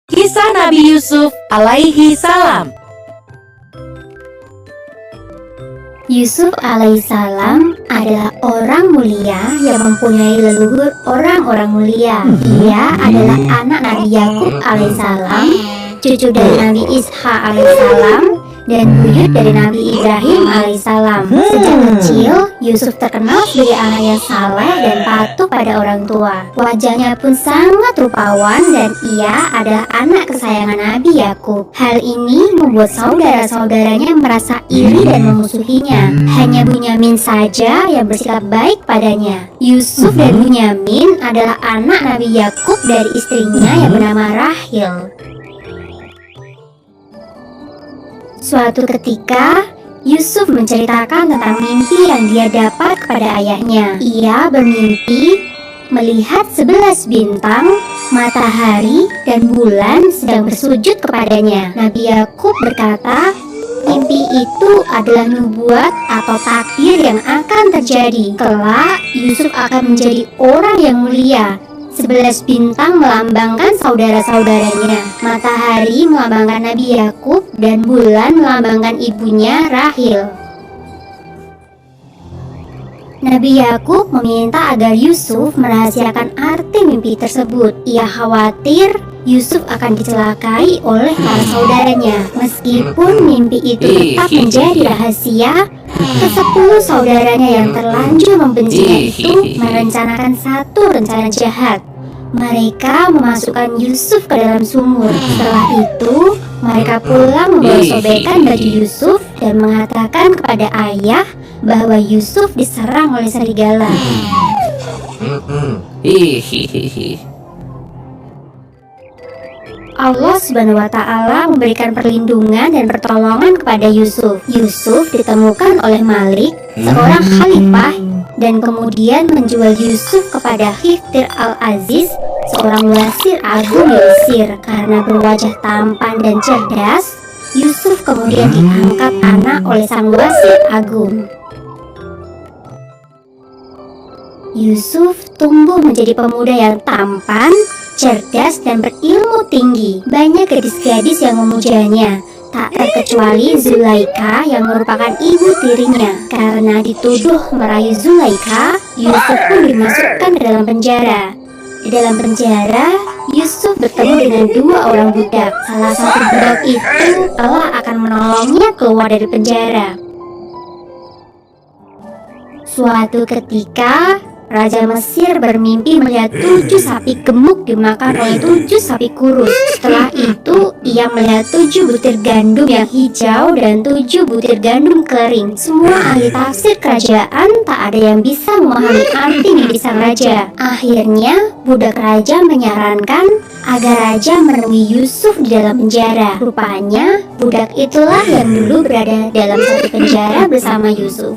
Kisah Nabi Yusuf alaihi salam. Yusuf alaihissalam adalah orang mulia yang mempunyai leluhur orang-orang mulia. Ia adalah anak Nabi Yakub alaihissalam, cucu dari Nabi Ishak alaihissalam, dan buyut dari Nabi Ibrahim alaihissalam. Sejak kecil, Yusuf terkenal sebagai anak yang saleh dan patuh pada orang tua. Wajahnya pun sangat rupawan dan ia adalah anak kesayangan Nabi Yakub. Hal ini membuat saudara-saudaranya merasa iri dan memusuhinya. Hanya Bunyamin saja yang bersikap baik padanya. Yusuf dan Bunyamin adalah anak Nabi Yakub dari istrinya yang bernama Rahil. Suatu ketika, Yusuf menceritakan tentang mimpi yang dia dapat kepada ayahnya. Ia bermimpi melihat 11 bintang, matahari, dan bulan sedang bersujud kepadanya. Nabi Yakub berkata, mimpi itu adalah nubuat atau takdir yang akan terjadi. Kelak, Yusuf akan menjadi orang yang mulia. 11 bintang melambangkan saudara-saudaranya, matahari melambangkan Nabi Yakub, dan bulan melambangkan ibunya Rahil. Nabi Yakub meminta agar Yusuf merahasiakan arti mimpi tersebut. Ia khawatir Yusuf akan dicelakai oleh para saudaranya. Meskipun mimpi itu tetap menjadi rahasia, ke-10 saudaranya yang terlanjur membencinya itu merencanakan satu rencana jahat. Mereka memasukkan Yusuf ke dalam sumur. Setelah itu, mereka pulang membawa sobekan baju Yusuf dan mengatakan kepada ayah bahwa Yusuf diserang oleh serigala. Allah Subhanahu wa Ta'ala memberikan perlindungan dan pertolongan kepada Yusuf. Yusuf ditemukan oleh Malik, seorang khalifah, dan kemudian menjual Yusuf kepada Khiftir al-Aziz, seorang wasir agung di Mesir. Karena berwajah tampan dan cerdas, Yusuf kemudian diangkat anak oleh sang wasir agung. Yusuf tumbuh menjadi pemuda yang tampan, cerdas, dan berilmu tinggi. Banyak gadis-gadis yang memujanya, tak terkecuali Zulaika yang merupakan ibu tirinya. Karena dituduh merayu Zulaika, Yusuf pun dimasukkan ke dalam penjara. Di dalam penjara, Yusuf bertemu dengan 2 orang budak. Salah satu budak itu telah akan menolongnya keluar dari penjara. Suatu ketika, Raja Mesir bermimpi melihat 7 sapi gemuk dimakan oleh 7 sapi kurus. Setelah itu, ia melihat 7 butir gandum yang hijau dan 7 butir gandum kering. Semua ahli tafsir kerajaan tak ada yang bisa memahami arti mimpi sang raja. Akhirnya, budak raja menyarankan agar raja menemui Yusuf di dalam penjara. Rupanya, budak itulah yang dulu berada dalam satu penjara bersama Yusuf.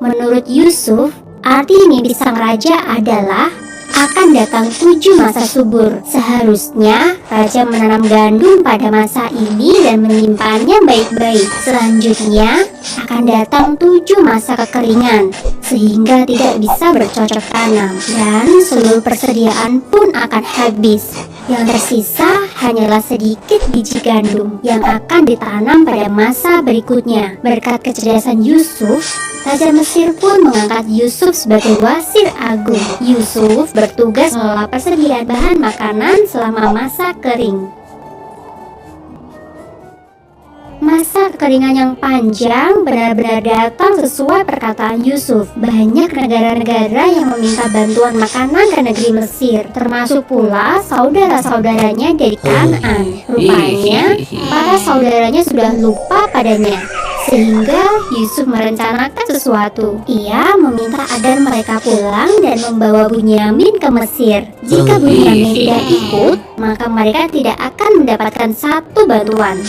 Menurut Yusuf, arti mimpi sang raja adalah akan datang 7 masa subur. Seharusnya raja menanam gandum pada masa ini dan menyimpannya baik-baik. Selanjutnya akan datang 7 masa kekeringan sehingga tidak bisa bercocok tanam, dan seluruh persediaan pun akan habis. Yang tersisa hanyalah sedikit biji gandum yang akan ditanam pada masa berikutnya. Berkat kecerdasan Yusuf, Raja Mesir pun mengangkat Yusuf sebagai wasir agung. Yusuf bertugas mengelola persediaan bahan makanan selama masa kering. Masa kekeringan yang panjang benar-benar datang sesuai perkataan Yusuf. Banyak negara-negara yang meminta bantuan makanan ke negeri Mesir, termasuk pula saudara-saudaranya dari Kanaan. Rupanya, para saudaranya sudah lupa padanya, sehingga Yusuf merencanakan sesuatu. Ia meminta agar mereka pulang dan membawa Bunyamin ke Mesir. Jika Bunyamin tidak ikut, maka mereka tidak akan mendapatkan satu bantuan.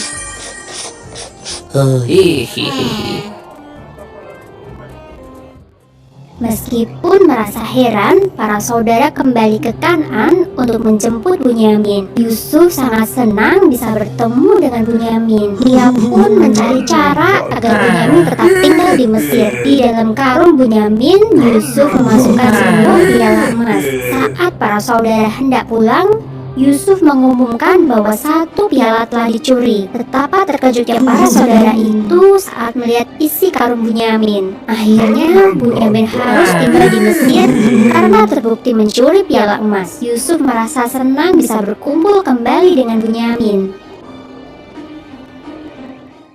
Meskipun merasa heran, para saudara kembali ke Kan'an untuk menjemput Bunyamin. Yusuf sangat senang bisa bertemu dengan Bunyamin. Dia pun mencari cara agar Bunyamin tetap tinggal di Mesir. Di dalam karung Bunyamin, Yusuf memasukkan semua piala emas. Saat para saudara hendak pulang, Yusuf mengumumkan bahwa satu piala telah dicuri. Betapa terkejutnya para saudara itu saat melihat isi karung Bunyamin. Akhirnya Bunyamin harus tinggal di Mesir karena terbukti mencuri piala emas. Yusuf merasa senang bisa berkumpul kembali dengan Bunyamin.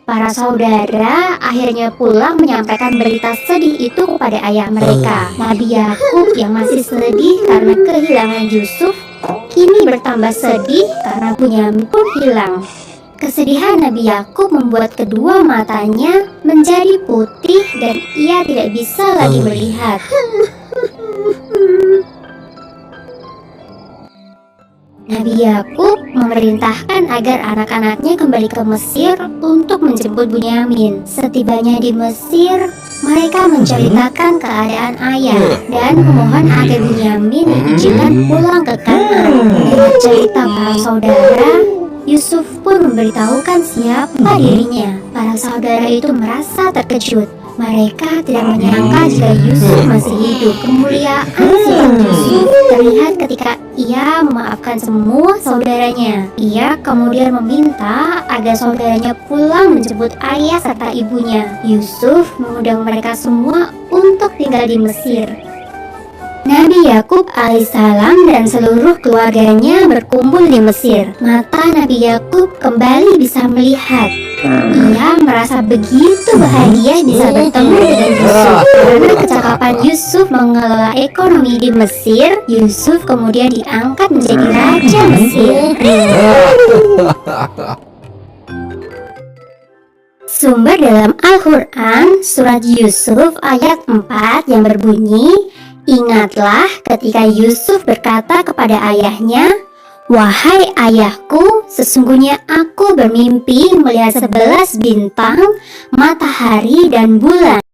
Para saudara akhirnya pulang menyampaikan berita sedih itu kepada ayah mereka. Nabi Yakub yang masih sedih karena kehilangan Yusuf kini bertambah sedih karena Bunyamin pun hilang. Kesedihan Nabi Yakub membuat kedua matanya menjadi putih dan ia tidak bisa lagi melihat. Nabi Yakub memerintahkan agar anak-anaknya kembali ke Mesir untuk menjemput Bunyamin. Setibanya di Mesir, mereka menceritakan keadaan ayah dan memohon agar Bunyamin diizinkan pulang ke Kan'an. Dengan cerita para saudara, Yusuf pun memberitahukan siapa dirinya. Para saudara itu merasa terkejut. Mereka tidak menyangka jika Yusuf masih hidup. Kemuliaan sifat Yusuf terlihat ketika ia memaafkan semua saudaranya. Ia kemudian meminta agar saudaranya pulang menjemput ayah serta ibunya. Yusuf mengundang mereka semua untuk tinggal di Mesir. Nabi Yakub alaihissalam dan seluruh keluarganya berkumpul di Mesir. Mata Nabi Yakub kembali bisa melihat. Ia merasa begitu bahagia bisa bertemu dengan Yusuf. Karena kecakapan Yusuf mengelola ekonomi di Mesir, Yusuf kemudian diangkat menjadi raja Mesir. Sumber dalam Al-Quran, surat Yusuf ayat 4 yang berbunyi, "Ingatlah ketika Yusuf berkata kepada ayahnya, 'Wahai ayahku, sesungguhnya aku bermimpi melihat 11 bintang, matahari dan bulan.